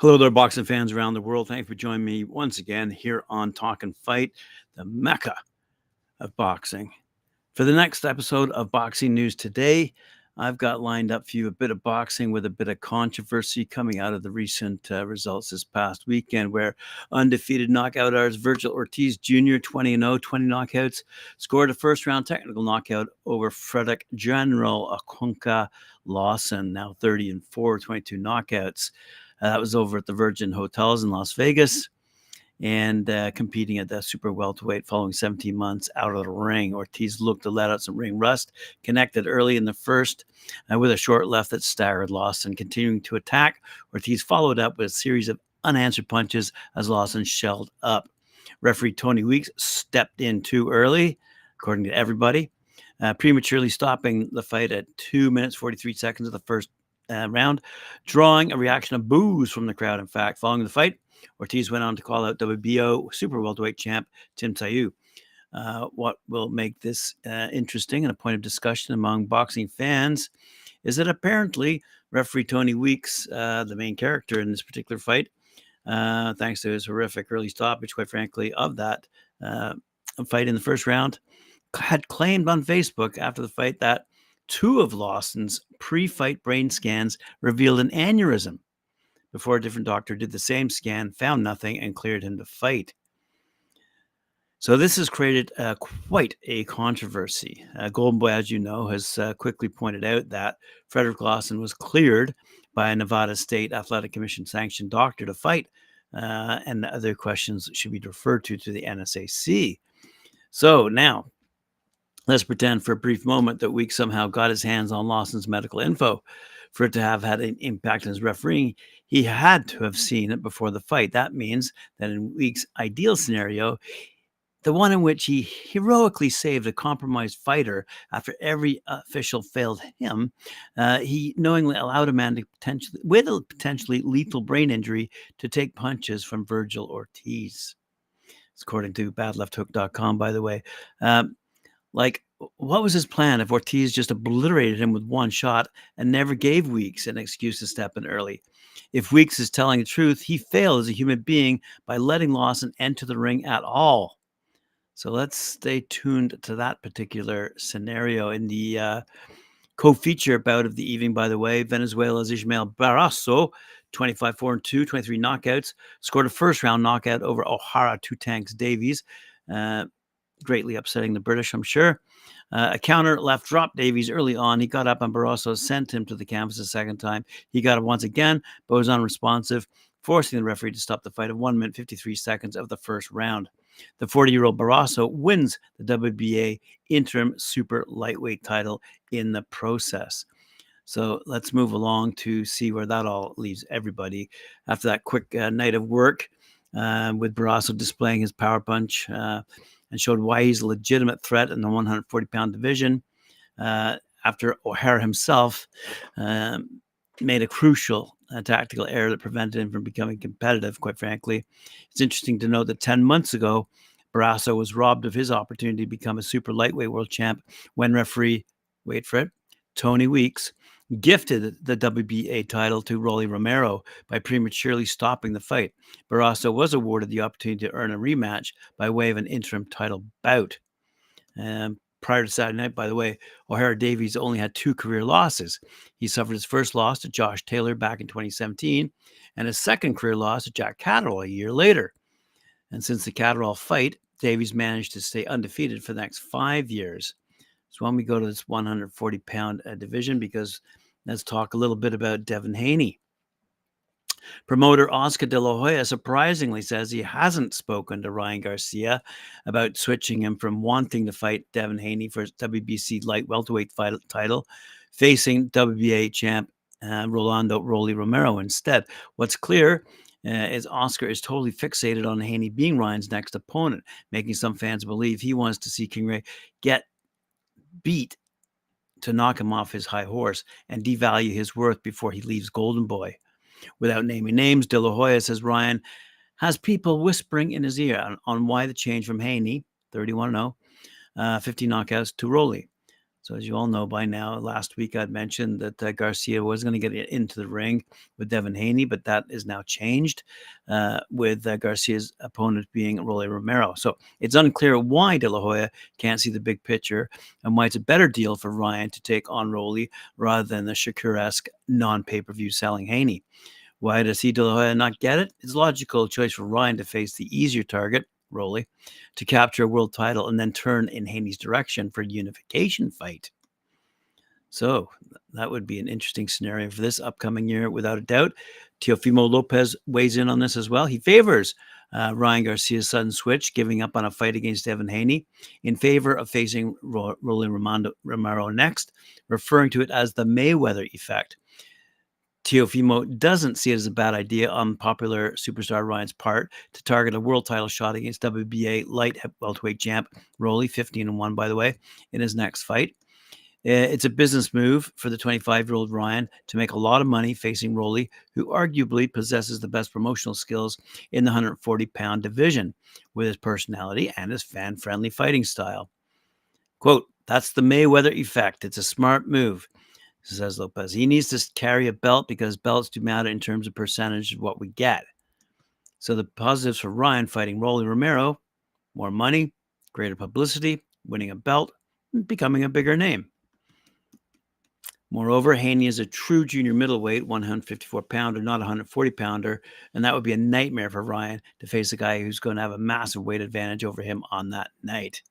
Hello there, boxing fans around the world. Thank you for joining me once again here on Talkin Fight, the mecca of boxing. For the next episode of Boxing News Today, I've got lined up for you a bit of boxing with a bit of controversy coming out of the recent results this past weekend, where undefeated knockout artist Virgil Ortiz Jr., 20-0, 20 knockouts, scored a first-round technical knockout over Frederick General Akunka Lawson, now 30-4, 22 knockouts. That was over at the Virgin Hotels in Las Vegas and competing at the super welterweight following 17 months out of the ring. Ortiz looked to let out some ring rust, connected early in the first with a short left that staggered Lawson. Continuing to attack, Ortiz followed up with a series of unanswered punches as Lawson shelled up. Referee Tony Weeks stepped in too early, according to everybody, prematurely stopping the fight at 2 minutes, 43 seconds of the first round, drawing a reaction of boos from the crowd. In fact, following the fight, Ortiz went on to call out WBO super welterweight champ Tim Tszyu. What will make this interesting and a point of discussion among boxing fans is that apparently referee Tony Weeks, the main character in this particular fight, thanks to his horrific early stoppage, quite frankly, of that fight in the first round, had claimed on Facebook after the fight that 2 of Lawson's pre-fight brain scans revealed an aneurysm before a different doctor did the same scan, found nothing, and cleared him to fight. So this has created quite a controversy. Golden Boy, as you know, has quickly pointed out that Frederick Lawson was cleared by a Nevada State Athletic Commission sanctioned doctor to fight, and the other questions should be referred to the NSAC. So now, let's pretend for a brief moment that Weeks somehow got his hands on Lawson's medical info. For it to have had an impact on his refereeing, he had to have seen it before the fight. That means that in Weeks' ideal scenario, the one in which he heroically saved a compromised fighter after every official failed him, he knowingly allowed a man to with a potentially lethal brain injury to take punches from Virgil Ortiz. It's according to badlefthook.com, by the way. What was his plan if Ortiz just obliterated him with one shot and never gave Weeks an excuse to step in early? If Weeks is telling the truth, he failed as a human being by letting Lawson enter the ring at all. So let's stay tuned to that particular scenario. In the co-feature bout of the evening, by the way, Venezuela's Ismael Barroso, 25-4-2, 23 knockouts, scored a first-round knockout over Ohara Davies, greatly upsetting the British, I'm sure. A counter left dropped Davies early on. He got up and Barroso sent him to the canvas a second time. He got up once again, but was unresponsive, forcing the referee to stop the fight at 1 minute 53 seconds of the first round. The 40-year-old Barroso wins the WBA interim super lightweight title in the process. So let's move along to see where that all leaves everybody after that quick night of work, with Barroso displaying his power punch and showed why he's a legitimate threat in the 140-pound division, after O'Hara himself made a crucial tactical error that prevented him from becoming competitive, quite frankly. It's interesting to note that 10 months ago, Barroso was robbed of his opportunity to become a super lightweight world champ when referee, wait for it, Tony Weeks, gifted the WBA title to Romero by prematurely stopping the fight. Barroso was awarded the opportunity to earn a rematch by way of an interim title bout. Prior to Saturday night, by the way, Ohara Davies only had 2 career losses. He suffered his first loss to Josh Taylor back in 2017 and his second career loss to Jack Catterall a year later. And since the Catterall fight, Davies managed to stay undefeated for the next 5 years. So when we go to this 140-pound division, because let's talk a little bit about Devin Haney. Promoter Oscar De La Hoya surprisingly says he hasn't spoken to Ryan Garcia about switching him from wanting to fight Devin Haney for his WBC light welterweight title, facing WBA champ Rolando Rolly Romero instead. What's clear is Oscar is totally fixated on Haney being Ryan's next opponent, making some fans believe he wants to see King Ray get beat to knock him off his high horse and devalue his worth before he leaves Golden Boy. Without naming names, De La Hoya says Ryan has people whispering in his ear on why the change from Haney, 31-0, 50 knockouts, to Rolly. So as you all know by now, last week I'd mentioned that Garcia was going to get into the ring with Devin Haney, but that is now changed with Garcia's opponent being Rolly Romero. So it's unclear why De La Hoya can't see the big picture and why it's a better deal for Ryan to take on Rolly rather than the Shakur-esque non-pay-per-view selling Haney. Why does he, De La Hoya, not get it? It's a logical choice for Ryan to face the easier target, Rolly, to capture a world title and then turn in Haney's direction for a unification fight. So that would be an interesting scenario for this upcoming year, without a doubt. Teofimo Lopez weighs in on this as well. He favors Ryan Garcia's sudden switch, giving up on a fight against Devin Haney in favor of facing Rolly Romero next, referring to it as the Mayweather effect. Teofimo doesn't see it as a bad idea on popular superstar Ryan's part to target a world title shot against WBA light welterweight champ Rolly, 15-1 by the way, in his next fight. It's a business move for the 25-year-old Ryan to make a lot of money facing Rolly, who arguably possesses the best promotional skills in the 140-pound division with his personality and his fan-friendly fighting style. Quote, "That's the Mayweather effect. It's a smart move," says Lopez. "He needs to carry a belt because belts do matter in terms of percentage of what we get." So the positives for Ryan fighting Rolly Romero: more money, greater publicity, winning a belt, becoming a bigger name. Moreover, Haney is a true junior middleweight, 154-pounder, not a 140-pounder, and that would be a nightmare for Ryan to face a guy who's going to have a massive weight advantage over him on that night.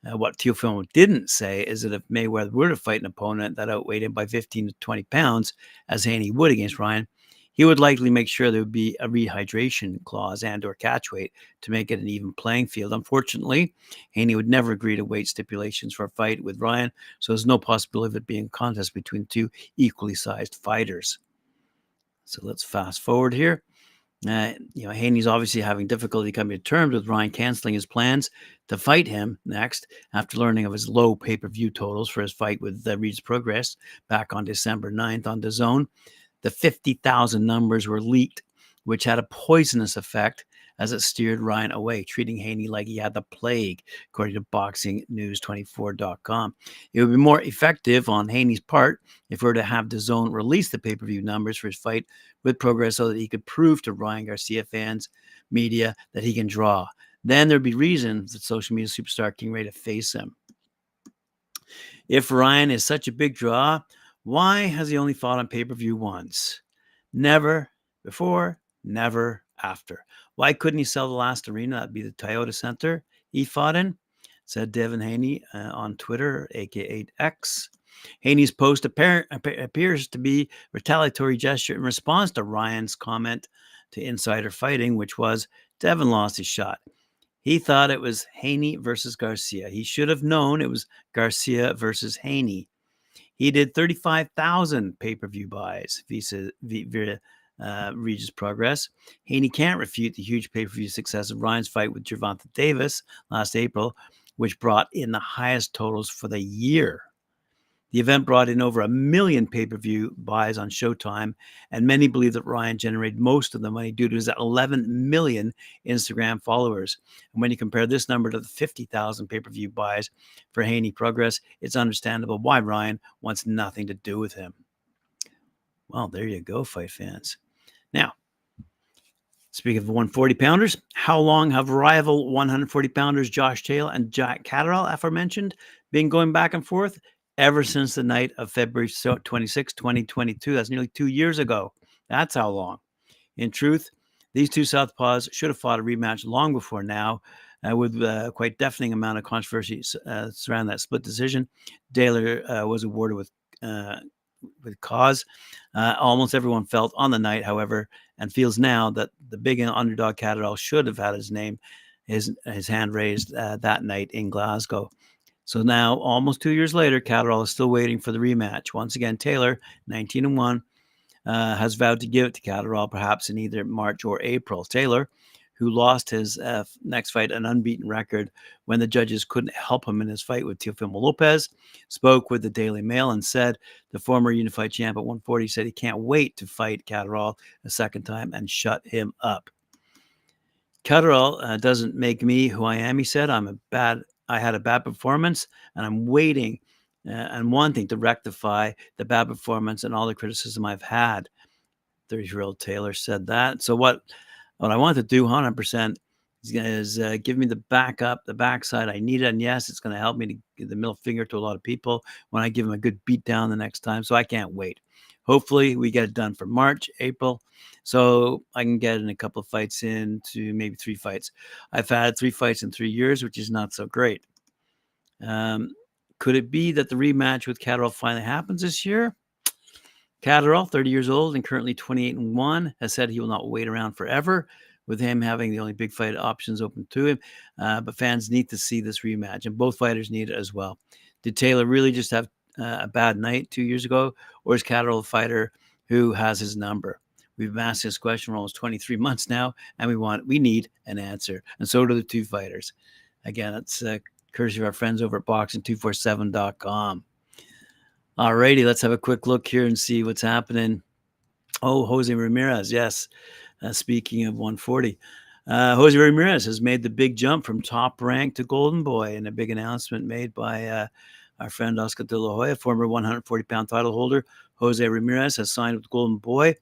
What Teofimo didn't say is that if Mayweather were to fight an opponent that outweighed him by 15 to 20 pounds, as Haney would against Ryan, he would likely make sure there would be a rehydration clause and or catch weight to make it an even playing field. Unfortunately, Haney would never agree to weight stipulations for a fight with Ryan, so there's no possibility of it being a contest between two equally sized fighters. So let's fast forward here. Haney's obviously having difficulty coming to terms with Ryan canceling his plans to fight him next after learning of his low pay-per-view totals for his fight with Regis Prograis back on December 9th on DAZN. The 50,000 numbers were leaked, which had a poisonous effect as it steered Ryan away, treating Haney like he had the plague, according to BoxingNews24.com. It would be more effective on Haney's part if we were to have DAZN release the pay-per-view numbers for his fight with Prograis so that he could prove to Ryan Garcia fans, media, that he can draw. Then there'd be reasons that social media superstar King Ray to face him. If Ryan is such a big draw, why has he only fought on pay-per-view once? Never before, never after. Why couldn't he sell the last arena? That'd be the Toyota Center he fought in, said Devin Haney on Twitter, aka X. Haney's post appears to be a retaliatory gesture in response to Ryan's comment to Insider Fighting, which was, Devin lost his shot. He thought it was Haney versus Garcia. He should have known it was Garcia versus Haney. He did 35,000 pay-per-view buys via Regis Prograis. Haney can't refute the huge pay-per-view success of Ryan's fight with Gervonta Davis last April, which brought in the highest totals for the year. The event brought in over 1 million pay-per-view buys on Showtime, and many believe that Ryan generated most of the money due to his 11 million Instagram followers. And when you compare this number to the 50,000 pay-per-view buys for Haney Prograis, it's understandable why Ryan wants nothing to do with him. Well, there you go, fight fans. Now, speaking of 140-pounders, how long have rival 140-pounders Josh Taylor and Jack Catterall, aforementioned, been going back and forth? Ever since the night of February 26, 2022. That's nearly 2 years ago. That's how long. In truth, these two southpaws should have fought a rematch long before now, with a quite deafening amount of controversy surrounding that split decision. Taylor was awarded with cause. Almost everyone felt on the night, however, and feels now that the big underdog Catterall should have had his hand raised that night in Glasgow. So now, almost 2 years later, Catterall is still waiting for the rematch. Once again, Taylor, 19-1, has vowed to give it to Catterall, perhaps in either March or April. Taylor, who lost his next fight an unbeaten record when the judges couldn't help him in his fight with Teofimo Lopez, spoke with the Daily Mail and said the former unified champ at 140 said he can't wait to fight Catterall a second time and shut him up. Catterall doesn't make me who I am, he said. I had a bad performance, and I'm waiting and wanting to rectify the bad performance and all the criticism I've had. 30-year-old Taylor said that. So what I want to do 100% is give me the backup, the backside I need. And yes, it's going to help me to give the middle finger to a lot of people when I give them a good beat down the next time. So I can't wait. Hopefully we get it done for March, April, so I can get in a couple of fights into maybe 3 fights. I've had 3 fights in 3 years, which is not so great. Could it be that the rematch with Catterall finally happens this year? Catterall, 30 years old and currently 28-1, has said he will not wait around forever, with him having the only big fight options open to him. But fans need to see this rematch, and both fighters need it as well. Did Taylor really just have a bad night 2 years ago, or is Catterall a fighter who has his number? We've been asking this question for almost 23 months now, and we need an answer, and so do the two fighters. Again, it's courtesy of our friends over at boxing247.com. Alrighty, let's have a quick look here and see what's happening. Oh, Jose Ramirez, yes. Speaking of 140, Jose Ramirez has made the big jump from top rank to golden boy in a big announcement made by our friend Oscar De La Hoya, former 140-pound title holder. Jose Ramirez has signed with golden boy,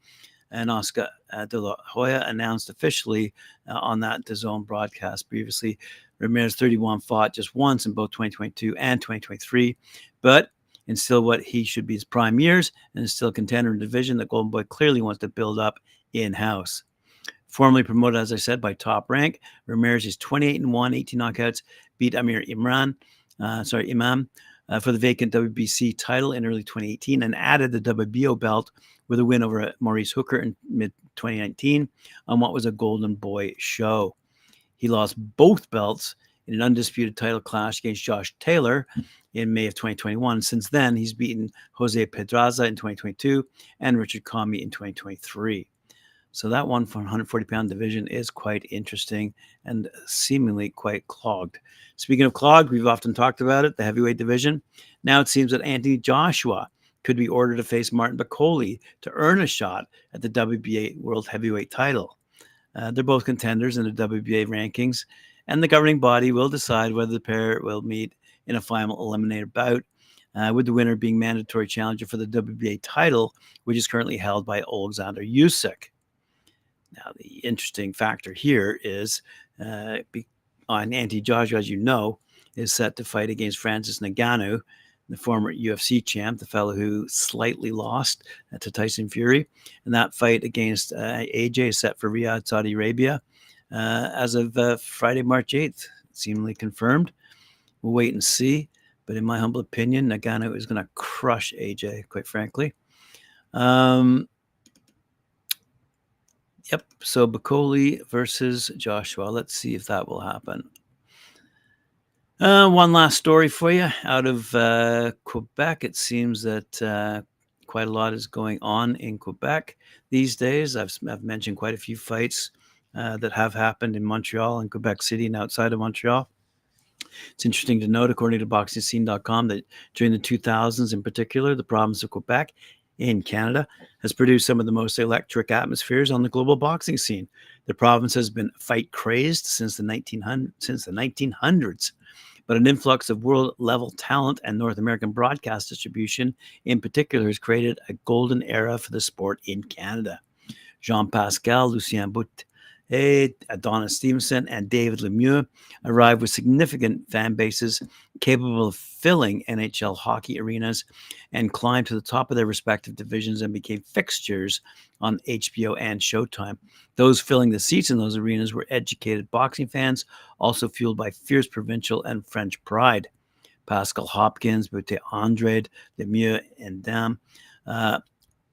and Oscar De La Hoya announced officially on that DAZN broadcast previously. Ramirez 31 fought just once in both 2022 and 2023, but in still what he should be his prime years, and is still a contender in the division that Golden Boy clearly wants to build up in-house. Formerly promoted, as I said, by Top Rank, Ramirez is 28-1, 18 knockouts, beat Imam for the vacant WBC title in early 2018, and added the WBO belt with a win over Maurice Hooker in mid-2019 on what was a Golden Boy show. He lost both belts in an undisputed title clash against Josh Taylor in May of 2021. Since then, he's beaten Jose Pedraza in 2022 and Richard Comey in 2023. So that 140-pound division is quite interesting and seemingly quite clogged. Speaking of clogged, we've often talked about it, the heavyweight division. Now it seems that Anthony Joshua could be ordered to face Martin Bakole to earn a shot at the WBA World Heavyweight title. They're both contenders in the WBA rankings, and the governing body will decide whether the pair will meet in a final eliminator bout, with the winner being mandatory challenger for the WBA title, which is currently held by Alexander Usyk. Now, the interesting factor here is on Anthony Joshua, as you know, is set to fight against Francis Ngannou, the former UFC champ, the fellow who slightly lost to Tyson Fury. And that fight against AJ is set for Riyadh, Saudi Arabia, as of Friday, March 8th, seemingly confirmed. We'll wait and see. But in my humble opinion, Ngannou is going to crush AJ, quite frankly. Yep, so Bakole versus Joshua. Let's see if that will happen. One last story for you. Out of Quebec, it seems that quite a lot is going on in Quebec these days. I've mentioned quite a few fights that have happened in Montreal and Quebec City and outside of Montreal. It's interesting to note, according to BoxingScene.com, that during the 2000s in particular, the province of Quebec in Canada has produced some of the most electric atmospheres on the global boxing scene. The province has been fight crazed since the 1900s, but an influx of world-level talent and North American broadcast distribution in particular has created a golden era for the sport in Canada. Jean Pascal, Lucien Bout, Adonis Stevenson, and David Lemieux arrived with significant fan bases capable of filling NHL hockey arenas and climbed to the top of their respective divisions and became fixtures on HBO and Showtime. Those filling the seats in those arenas were educated boxing fans, also fueled by fierce provincial and French pride. Pascal Hopkins, Boutte Andrade, Lemieux, and Dam,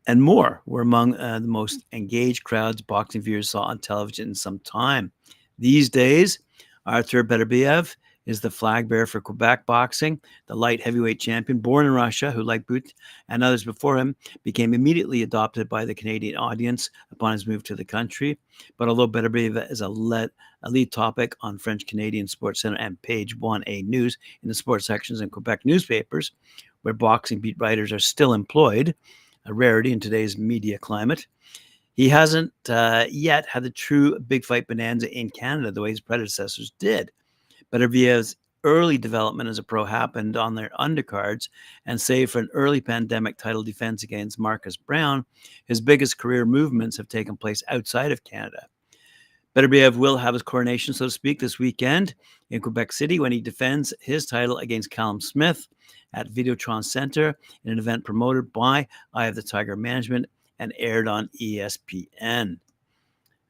and more were among the most engaged crowds boxing viewers saw on television in some time. These days, Artur Beterbiev is the flag bearer for Quebec boxing, the light heavyweight champion, born in Russia, who, like Bout and others before him, became immediately adopted by the Canadian audience upon his move to the country. But although Beterbiev is a lead topic on French-Canadian Sports Center and Page 1A News in the sports sections in Quebec newspapers, where boxing beat writers are still employed, a rarity in today's media climate, he hasn't yet had the true big fight bonanza in Canada the way his predecessors did. Beterbiev's early development as a pro happened on their undercards, and save for an early pandemic title defense against Marcus Brown, his biggest career movements have taken place outside of Canada. Beterbiev will have his coronation, so to speak, this weekend in Quebec City when he defends his title against Callum Smith at Videotron Center in an event promoted by Eye of the Tiger Management and aired on ESPN.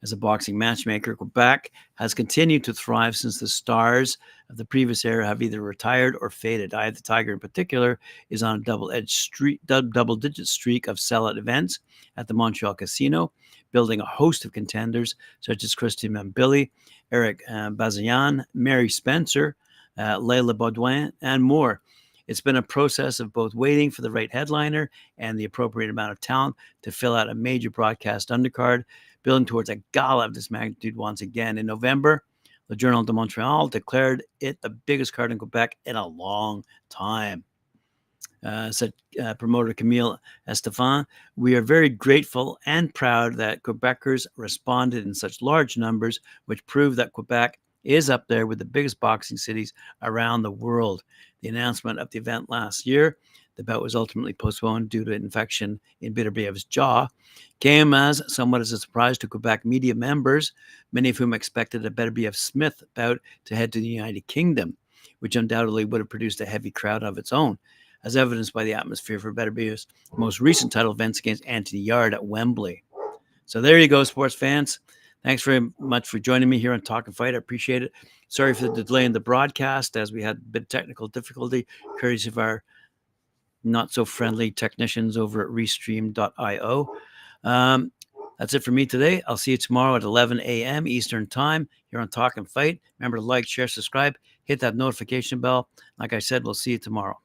As a boxing matchmaker, Quebec has continued to thrive since the stars of the previous era have either retired or faded. Eye of the Tiger, in particular, is on a double-digit streak of sellout events at the Montreal Casino, building a host of contenders such as Christine Mambili, Eric Bazian, Mary Spencer, Layla Baudouin, and more. It's been a process of both waiting for the right headliner and the appropriate amount of talent to fill out a major broadcast undercard, building towards a gala of this magnitude once again. In November, the Journal de Montreal declared it the biggest card in Quebec in a long time. Said promoter Camille Estefan, "We are very grateful and proud that Quebecers responded in such large numbers, which prove that Quebec is up there with the biggest boxing cities around the world." The announcement of the event last year, the bout was ultimately postponed due to infection in Beterbiev's jaw, came as somewhat as a surprise to Quebec media members, many of whom expected a Beterbiev-Smith bout to head to the United Kingdom, which undoubtedly would have produced a heavy crowd of its own, as evidenced by the atmosphere for Beterbiev's most recent title events against Anthony Yard at Wembley. So there you go, sports fans. Thanks very much for joining me here on Talkin Fight. I appreciate it. Sorry for the delay in the broadcast as we had a bit of technical difficulty, courtesy of our not-so-friendly technicians over at Restream.io. That's it for me today. I'll see you tomorrow at 11 a.m. Eastern Time here on Talkin Fight. Remember to like, share, subscribe, hit that notification bell. Like I said, we'll see you tomorrow.